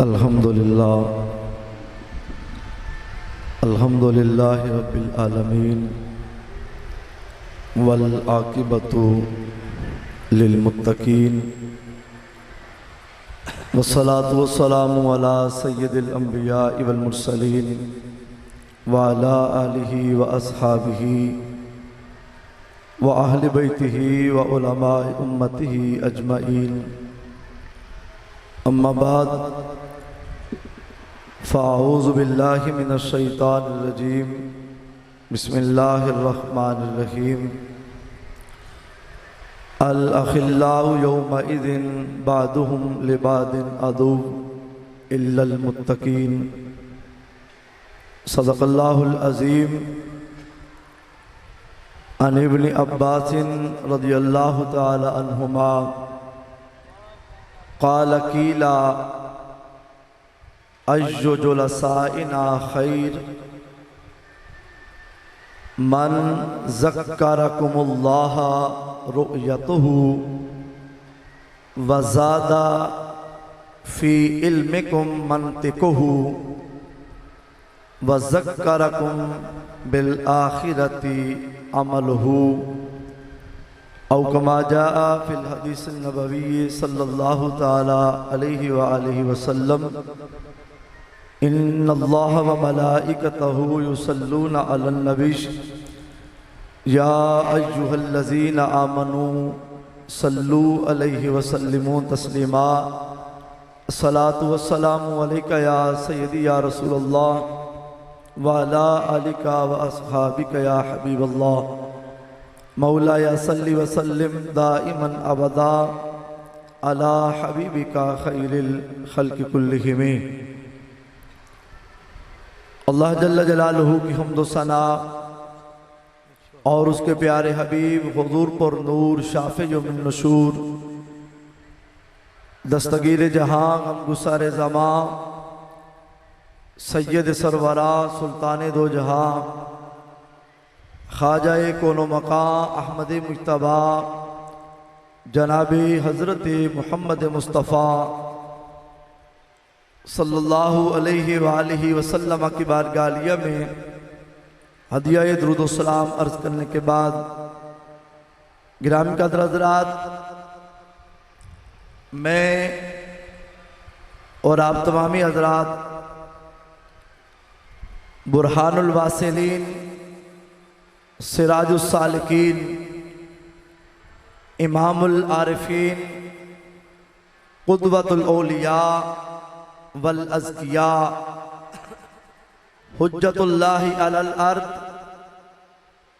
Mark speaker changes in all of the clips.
Speaker 1: الحمدللہ رب العالمین والعاقبۃ للمتقین والصلاة والسلام علی سید الانبیاء والمرسلین وعلی آلہ واصحابہ واہل بیتہ وعلماء امتہ اجمعین، اما بعد فاعوذ باللہ من الشیطان الرجیم، بسم اللہ الرحمن الرحیم۔ الاخلاء یومئذ بعضهم لبعض عدو الا المتقین۔ صدق اللہ العظیم۔ عن ابن عباس رضی اللہ تعالی عنہما قال قیل أي جلسائنا خير من ذكركم الله رؤيته وزاد في علمكم منطقه وذكركم بالآخرة عمله، او كما جاء في الحديث النبوي صلى الله تعالى عليه وآله وسلم: ان اللہ وملائکتہ یصلون علی النبی یا ایہا الذین آمنوا صلوا علیہ وسلموا تسلیما۔ الصلاۃ والسلام علیک یا سیدی یا رسول اللہ وعلی آلک واصحابک یا حبیب اللہ۔ مولایا صلی وسلم دائما ابدا علی حبیبک خیر الخلق کلہم۔ اللہ جل جلالہ کی حمد و ثنا اور اس کے پیارے حبیب حضور پر نور شافع من نشور دستگیر جہاں غمگسار زماں سید سرورا سلطان دو جہاں خواجہ کون و مقام احمد مجتبی جناب حضرت محمد مصطفیٰ صلی اللہ علیہ وآلہ وسلم کی بارگاہ عالیہ میں ہدیہ درود و سلام عرض کرنے کے بعد، گرامی قدر حضرات، میں اور آپ تمامی حضرات برہان الواصلین، سراج السالکین، امام العارفین، قدوۃ الاولیاء والازکیاء، حجت اللہ علی الارض،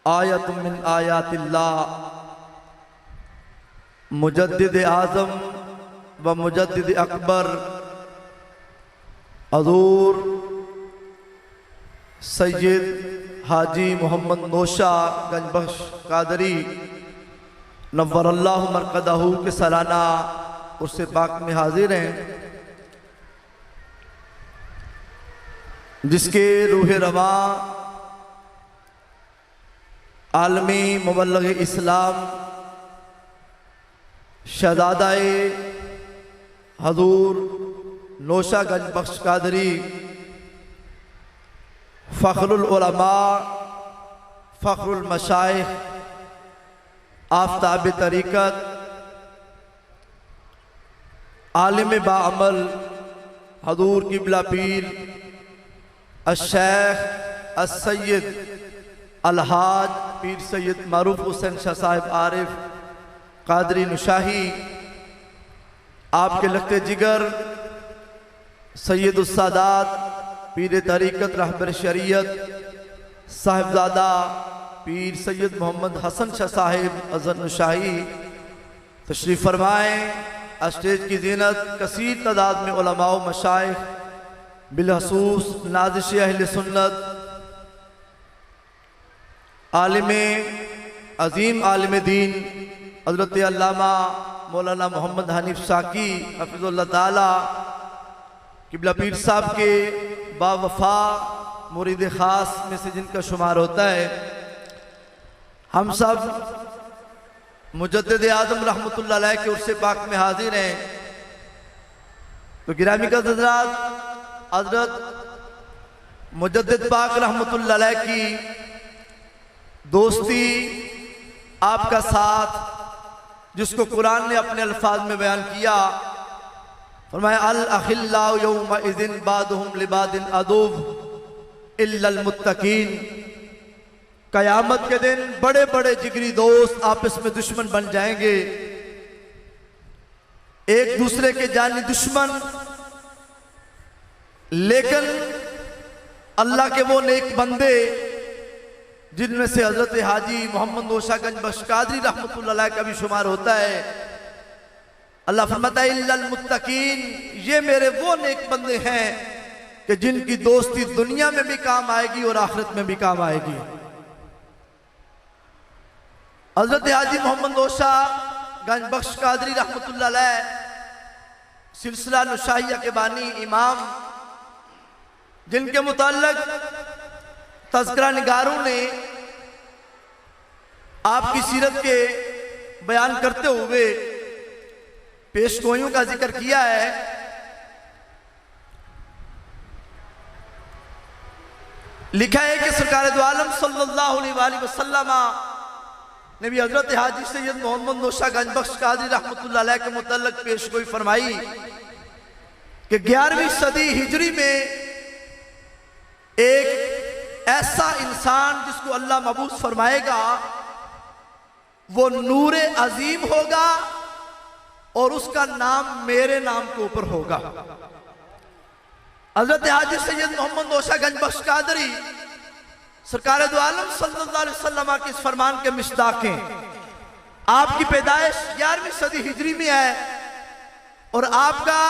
Speaker 1: آیت من آیات اللہ، مجدد اعظم و مجدد اکبر حضور سید حاجی محمد نوشہ گنج بخش قادری نور اللہ مرقدہ کے سالانہ عرس پاک میں حاضر ہیں، جس کے روح رواں عالمی مبلغ اسلام شہزادہ حضور نوشہ گنج بخش قادری، فخر العلماء، فخر المشائخ، آفتاب طریقت، عالم باعمل حضور قبلہ پیر الشیخ السید الحاج پیر سید معروف حسین شاہ صاحب عارف قادری نشاہی، آپ کے لخت جگر سید السادات پیر طریقت رہبر شریعت صاحبزادہ پیر سید محمد حسن شاہ صاحب اظہر نشاہی تشریف فرمائیں۔ اسٹیج کی زینت کثیر تعداد میں علماء و مشائخ، بالخصوص نازش اہل سنت، عالم عظیم عالم دین حضرت علامہ مولانا محمد حنیف ساکی حفظ اللہ تعالی قبلہ پیر صاحب کے با وفا مرید خاص میں سے جن کا شمار ہوتا ہے، ہم سب مجدد اعظم رحمۃ اللہ علیہ کے عرص پاک میں حاضر ہیں۔ تو گرامی کا حضرات، حضرت مجدد پاک رحمت اللہ علیہ کی دوستی، آپ کا ساتھ، جس کو قرآن نے اپنے الفاظ میں بیان کیا، فرمایا الاخلاء یومئذ بعضهم لبعض عدو الا المتقین۔ قیامت کے دن بڑے بڑے جگری دوست آپس میں دشمن بن جائیں گے، ایک دوسرے کے جانی دشمن، لیکن اللہ کے وہ نیک بندے جن میں سے حضرت حاجی محمد نوشہ گنج بخش قادری رحمت اللہ علیہ کا بھی شمار ہوتا ہے۔ اللہ فرماتا ہے الا المتقین، یہ میرے وہ نیک بندے ہیں کہ جن کی دوستی دنیا میں بھی کام آئے گی اور آخرت میں بھی کام آئے گی۔ حضرت حاجی محمد نوشہ گنج بخش قادری رحمت اللہ علیہ سلسلہ نشاہیہ کے بانی امام، جن کے متعلق تذکرہ نگاروں نے آپ کی سیرت کے بیان کرتے ہوئے پیش گوئیوں کا ذکر کیا ہے۔ لکھا ہے کہ سرکار دو عالم صلی اللہ علیہ وآلہ وسلم نے بھی حضرت حاجی سید محمد نوشہ گنج بخش قادری رحمت اللہ علیہ کے متعلق پیش گوئی فرمائی کہ 11ویں صدی ہجری میں ایک ایسا انسان جس کو اللہ مبعوث فرمائے گا، وہ نور عظیم ہوگا اور اس کا نام میرے نام کے اوپر ہوگا۔ حضرت حاجی سید محمد نوشہ گنج بخش قادری سرکار دو عالم صلی اللہ علیہ وسلم کے اس فرمان کے مصداق ہیں۔ آپ کی پیدائش 11ویں صدی ہجری میں ہے اور آپ کا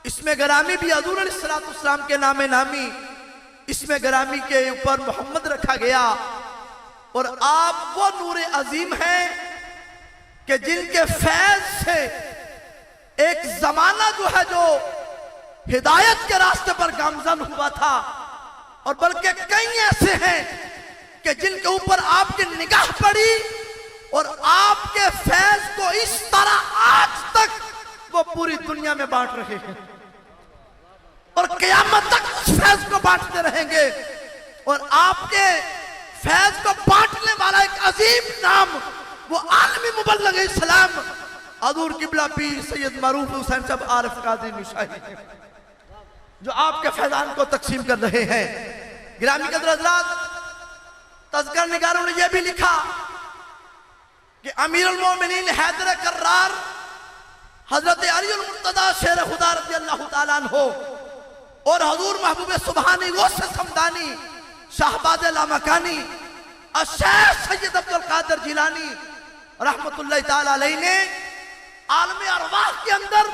Speaker 1: اسم گرامی بھی حضور علیہ السلام کے نام نامی اسم گرامی کے اوپر محمد رکھا گیا، اور آپ وہ نور عظیم ہیں کہ جن کے فیض سے ایک زمانہ جو ہے جو ہدایت کے راستے پر گامزن ہوا تھا، اور بلکہ کئی ایسے ہیں کہ جن کے اوپر آپ کی نگاہ پڑی اور آپ کے فیض کو اس طرح آج تک وہ پوری دنیا میں بانٹ رہے ہیں اور قیامت تک اس فیض کو بانٹتے رہیں گے۔ اور آپ کے فیض کو بانٹنے والا ایک عظیم نام وہ عالمی مبلغ اسلام حضور قبلہ پیر سید معروف حسین صاحب عارف قادری نشاہی ہیں، جو آپ کے فیضان کو تقسیم کر رہے ہیں۔ گرامی قدر حضرات، تذکرہ نگاروں نے یہ بھی لکھا کہ امیر المومنین حیدر کرار حضرت علی المرتضی شیر خدا رضی اللہ تعالیٰ عنہ اور حضور محبوب سبحانی غوث سمدانی شہباز لامکانی الشیخ سید عبدالقادر جیلانی رحمت اللہ تعالیٰ علیہ نے عالم ارواح کے اندر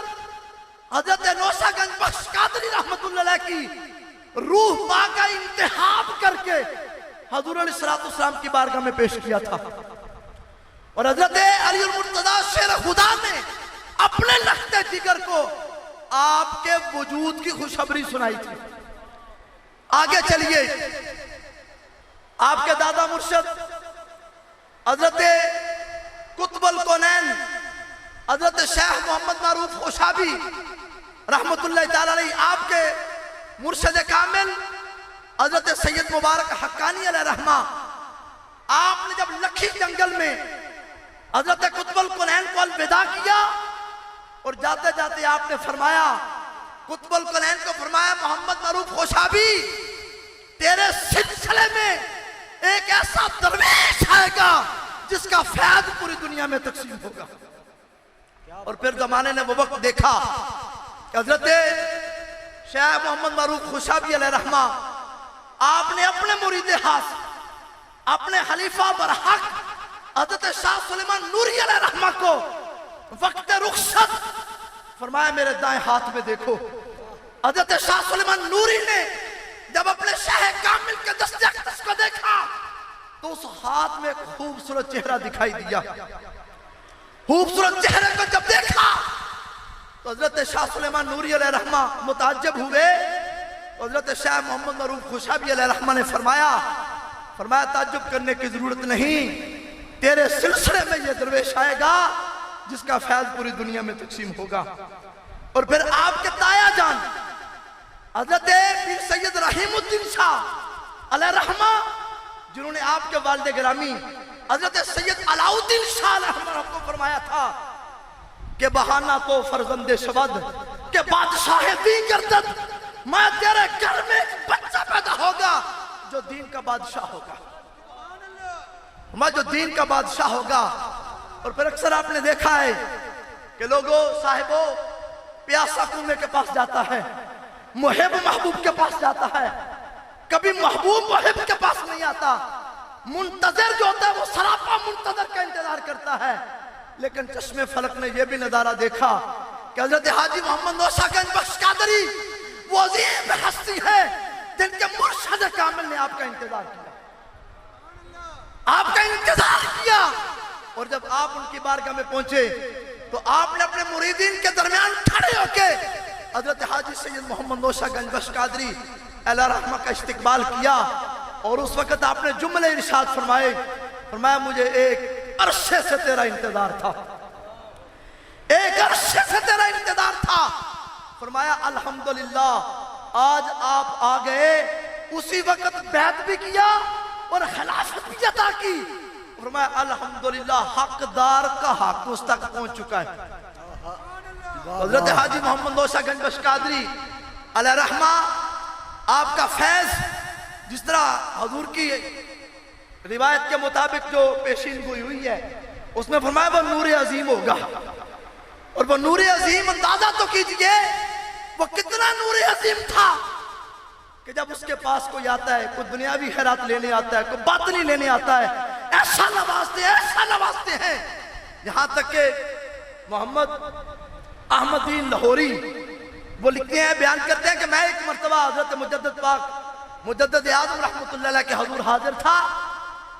Speaker 1: حضرت نوشہ گنج بخش قادری رحمت اللہ علیہ کی روح پاک کا انتخاب کر کے حضور علیہ السلام کی بارگاہ میں پیش کیا تھا، اور حضرت علی المرتضی شیر خدا نے اپنے لخت جگر کو آپ کے وجود کی خوشخبری سنائی تھی۔ آگے چلیے، آپ کے دادا مرشد حضرت قطب الکونین حضرت شیخ محمد معروف خوشابی رحمت اللہ تعالیٰ علیہ، آپ کے مرشد کامل حضرت سید مبارک حقانی علیہ رحمہ، آپ نے جب لکھی جنگل میں حضرت قطب الکونین کو الوداع کیا اور جاتے جاتے آپ نے فرمایا، قطب الکونین کو فرمایا، محمد معروف خوشابی تیرے سلسلے میں ایک ایسا درویش آئے گا جس کا فیض پوری دنیا میں تقسیم ہوگا۔ اور پھر زمانے نے وہ وقت دیکھا کہ حضرت شیخ محمد معروف خوشابی علیہ رحمہ آپ نے اپنے مرید خاص اپنے خلیفہ برحق حضرت شاہ سلیمان نوری علیہ رحمہ کو وقت رخصت فرمایا، میرے دائیں ہاتھ میں دیکھو۔ حضرت شاہ سلیمان نوری نے جب اپنے شاہ کامل کے دست اقدس کو دیکھا تو اس ہاتھ میں خوبصورت چہرہ دکھائی دیا۔ خوبصورت چہرے کو جب دیکھا تو حضرت شاہ سلیمان نوری علیہ رحمہ متعجب ہوئے۔ حضرت شاہ محمد معروف خوشابی علیہ رحمہ نے فرمایا تعجب کرنے کی ضرورت نہیں، تیرے سلسلے میں یہ درویش آئے گا جس کا فیض پوری دنیا میں تقسیم ہوگا۔ اور پھر آپ کے تایا جان حضرت پیر سید رحیم الدین شاہ علیہ رحمہ، جنہوں نے آپ کے والد گرامی حضرت سید علاؤ الدین شاہ علیہ رحمہ کو فرمایا تھا کہ بہانہ تو فرزند شود کہ بادشاہ دین گردد، میں تیرے گھر میں ایک بچہ پیدا ہوگا جو دین کا بادشاہ ہوگا، میں جو دین کا بادشاہ ہوگا۔ اور پھر اکثر آپ نے دیکھا ہے کہ لوگوں صاحبوں پیاسا کنویں کے پاس جاتا ہے، محب محبوب کے پاس جاتا ہے، کبھی محبوب محب کے پاس نہیں آتا، منتظر جو ہوتا ہے وہ سراپا منتظر کا انتظار کرتا ہے۔ لیکن چشم فلک نے یہ بھی نظارہ دیکھا کہ حضرت حاجی محمد نوشہ گنج بخش قادری وہ عظیم ہستی ہے جن کے مرشد کامل نے آپ کا انتظار کیا، آپ کا انتظار کیا، اور جب آپ ان کی بارگاہ میں پہنچے تو آپ نے اپنے مریدین کے درمیان کھڑے ہو کے حضرت حاجی سید محمد نوشہ گنج بخش قادری علیہ رحمہ کا استقبال کیا، اور اس وقت آپ نے جملے ارشاد فرمایا مجھے ایک عرصے سے تیرا انتظار تھا، ایک عرصے سے تیرا انتظار تھا۔ فرمایا الحمدللہ آج آپ آ گئے، اسی وقت بیعت بھی کیا اور خلافت بھی عطا کی۔ فرمایا الحمدللہ حقدار کا حق اس تک پہنچ چکا ہے۔ حضرت حاجی محمد نوشہ گنج بخش قادری علیہ رحمہ آپ کا فیض جس طرح حضور کی روایت کے مطابق جو پیشین گوئی ہوئی ہے اس میں فرمایا وہ نور عظیم ہوگا، اور وہ نور عظیم اندازہ تو کیجئے وہ کتنا نور عظیم تھا کہ جب اس کے پاس کوئی آتا ہے، کوئی دنیاوی خیرات لینے آتا ہے، کوئی باطنی لینے آتا ہے، ایسا نوازتے ہیں یہاں تک کہ محمد احمدین لاہوری وہ لکھتے ہیں، بیان کرتے ہیں کہ میں ایک مرتبہ حضرت مجدد پاک مجدد اعظم رحمۃ اللہ علیہ کے حضور حاضر تھا،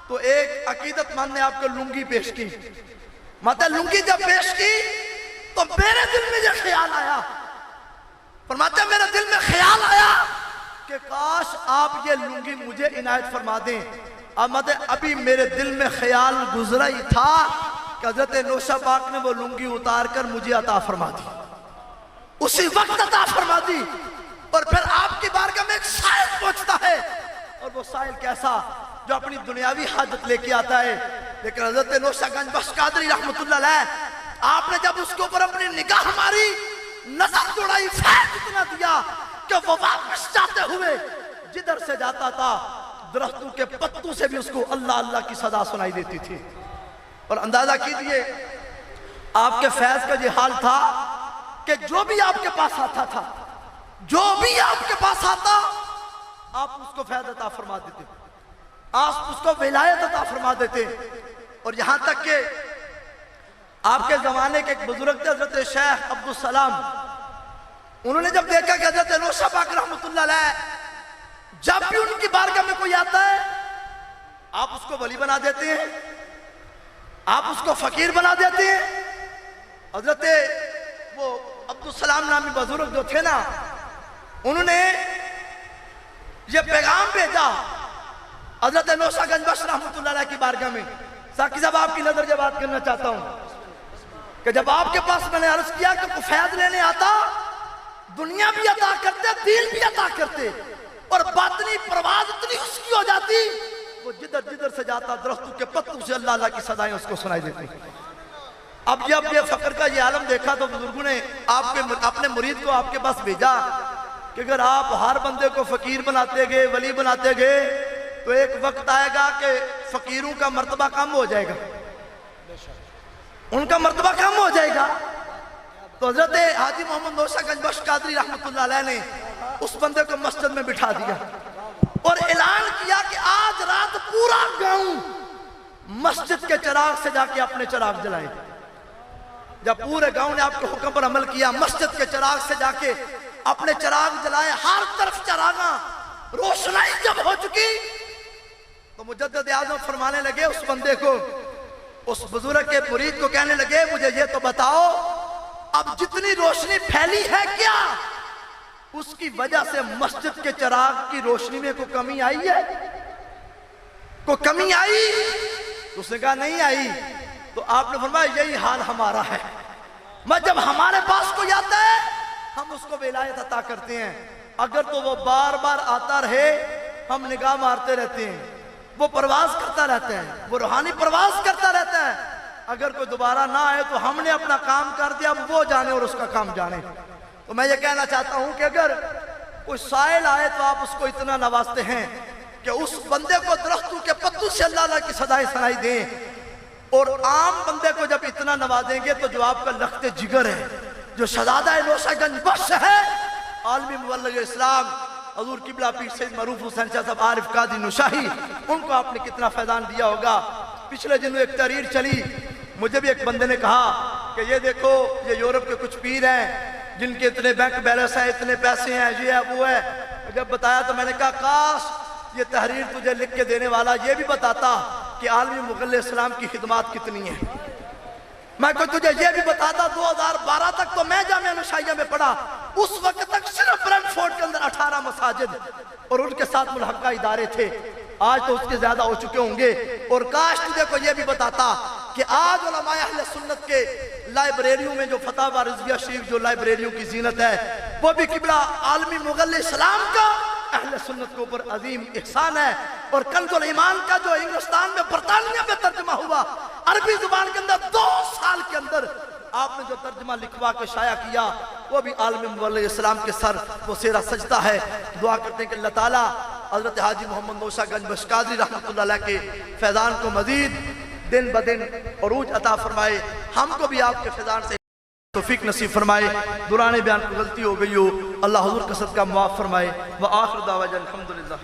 Speaker 1: تو ایک عقیدت مند نے آپ کو لنگی پیش کی، مطلب لنگی جب پیش کی تو میرے دل میں یہ خیال آیا، فرماتے ہیں میرے دل میں خیال آیا کہ کاش آپ یہ لنگی مجھے عنایت فرما دیں۔ ابھی میرے دل میں خیال گزرا ہی تھا کہ حضرت نوشہ پاک نے وہ لنگی اتار کر مجھے عطا فرما دی، اسی وقت عطا فرما دی۔ اور پھر آپ کی بارگاہ میں ایک سائل پہنچتا ہے، اور وہ سائل کیسا جو اپنی دنیاوی حاجت لے کے آتا ہے، لیکن حضرت نوشہ گنج بخش قادری رحمت اللہ علیہ آپ نے جب اس کے اوپر اپنی نگاہ ماری، نظر دوڑائی، فیض اتنا دیا کہ وہ واپس جاتے ہوئے جدھر سے جاتا تھا درختوں کے پتوں سے بھی اس کو اللہ اللہ کی صدا سنائی دیتی تھی۔ اور اندازہ کیجئے آپ کے فیض کا یہ حال تھا کہ جو بھی آپ کے پاس آتا تھا، جو بھی آپ کے پاس آتا آپ اس کو فیض عطا فرما دیتے، آپ اس کو ولایت عطا فرما دیتے۔ اور یہاں تک کہ آپ کے زمانے کے ایک بزرگ تھے حضرت شیخ عبدالسلام، انہوں نے جب دیکھا کہ حضرت نوشہ پاک رحمت اللہ علیہ جب بھی ان کی بارگاہ میں کوئی آتا ہے آپ اس کو ولی بنا دیتے ہیں، آپ اس کو فقیر بنا دیتے ہیں۔ حضرت وہ عبدالسلام نامی بزرگ جو تھے نا، انہوں نے یہ پیغام بھیجا حضرت نوشہ گنج بخش رحمت اللہ علیہ کی بارگاہ میں۔ ساقی صاحب آپ کی نظر سے بات کرنا چاہتا ہوں کہ جب آپ کے پاس میں نے عرض کیا کہ کوئی فیض لینے آتا، دنیا بھی عطا کرتے، دین بھی عطا کرتے، اور باطنی پرواز اتنی اس کی ہو جاتی وہ جدھر جدھر سے جاتا درختوں کے پتوں سے اللہ اللہ کی صدائیں اس کو سنائی دیتی۔ اب جب یہ فقر کا یہ عالم دیکھا تو بزرگوں نے اپنے مرید کو آپ کے پاس بھیجا کہ اگر آپ ہر بندے کو فقیر بناتے گئے، ولی بناتے گئے تو ایک وقت آئے گا کہ فقیروں کا مرتبہ کم ہو جائے گا، ان کا مرتبہ کم ہو جائے گا۔ تو حضرت حاجی محمد نوشہ گنج بخش قادری رحمت اللہ علیہ نے اس بندے کو مسجد میں بٹھا دیا اور اعلان کیا کہ آج رات پورا گاؤں مسجد کے چراغ سے جا کے اپنے چراغ جلائے۔ جب پورے گاؤں نے آپ کے حکم پر عمل کیا، مسجد کے چراغ سے جا کے اپنے چراغ جلائے، ہر طرف چراغاں، روشنائی جب ہو چکی تو مجدد اعظم فرمانے لگے اس بندے کو، اس بزرگ کے مرید کو کہنے لگے مجھے یہ تو بتاؤ اب جتنی روشنی پھیلی ہے کیا اس کی وجہ سے مسجد کے چراغ کی روشنی میں کوئی کمی آئی ہے؟ کوئی کمی آئی؟ اس نے کہا نہیں آئی۔ تو آپ نے فرمایا یہی حال ہمارا ہے، میں جب ہمارے پاس کوئی آتا ہے ہم اس کو ولایت عطا کرتے ہیں۔ اگر تو وہ بار بار آتا رہے ہم نگاہ مارتے رہتے ہیں، وہ پرواز کرتا رہتا ہے، وہ روحانی پرواز کرتا رہتا ہے۔ اگر کوئی دوبارہ نہ آئے تو ہم نے اپنا کام کر دیا، اب وہ جانے اور اس کا کام جانے۔ تو میں یہ کہنا چاہتا ہوں کہ اگر کوئی سائل آئے تو آپ اس کو اتنا نوازتے ہیں کہ اس بندے کو درختوں کے پتوں سے اللہ اللہ کی صدائیں سنائی دیں، اور عام بندے کو جب اتنا نوازیں گے تو جو آپ کا لخت جگر ہے، جو شہزادہ نوشہ گنج بخش ہے، عالمی مبلغ اسلام حضور قبلہ پیر سید معروف حسین شاہ صاحب عارف قادری نشاہی، ان کو آپ نے کتنا فیضان دیا ہوگا۔ پچھلے دنوں ایک تحریر چلی، مجھے بھی ایک بندے نے کہا کہ یہ دیکھو یہ یورپ کے کچھ پیر ہیں جن کے اتنے بینک بیلنس ہیں، اتنے پیسے ہیں، یہ ہے وہ ہے۔ جب بتایا تو میں نے کہا کاش یہ تحریر تجھے لکھ کے دینے والا یہ بھی بتاتا کہ عالمی مغل اسلام کی خدمات کتنی ہیں۔ میں کوئی تجھے یہ بھی بتاتا 2012 تک تو میں جامعہ نشائیہ میں پڑھا، اس وقت تک صرف برنٹ فورڈ کے اندر 18 مساجد اور ان کے ساتھ ملحقہ ادارے تھے، آج تو اس کے زیادہ ہو چکے ہوں گے۔ اور کاش تجھے کو یہ بھی بتاتا کہ آج علماء اہل سنت کے لائبریریوں میں جو فتاوی رضویہ شریف جو لائبریریوں کی زینت ہے، وہ بھی قبلہ عالمی مغل اسلام کا اہل سنت کے اوپر عظیم احسان ہے۔ اور کنز الایمان کا جو انگلستان میں برطانیہ میں ترجمہ ہوا عربی زبان کے اندر 2 سال کے اندر آپ نے جو ترجمہ لکھوا کے شائع کیا، وہ بھی عالمی مبلغ اسلام کے سر وہ سیرا سجدہ ہے۔ دعا کرتے ہیں کہ اللہ تعالیٰ حضرت حاجی محمد نوشہ گنج بخش قادری رحمۃ اللہ علیہ کے فیضان کو مزید دن بدن عروج عطا فرمائے، ہم کو بھی آپ کے فیضان سے توفیق نصیب فرمائے۔ دوران بیان کو غلطی ہو گئی ہو اللہ حضور کا صدقہ معاف فرمائے۔ وآخر دعوانا الحمدللہ۔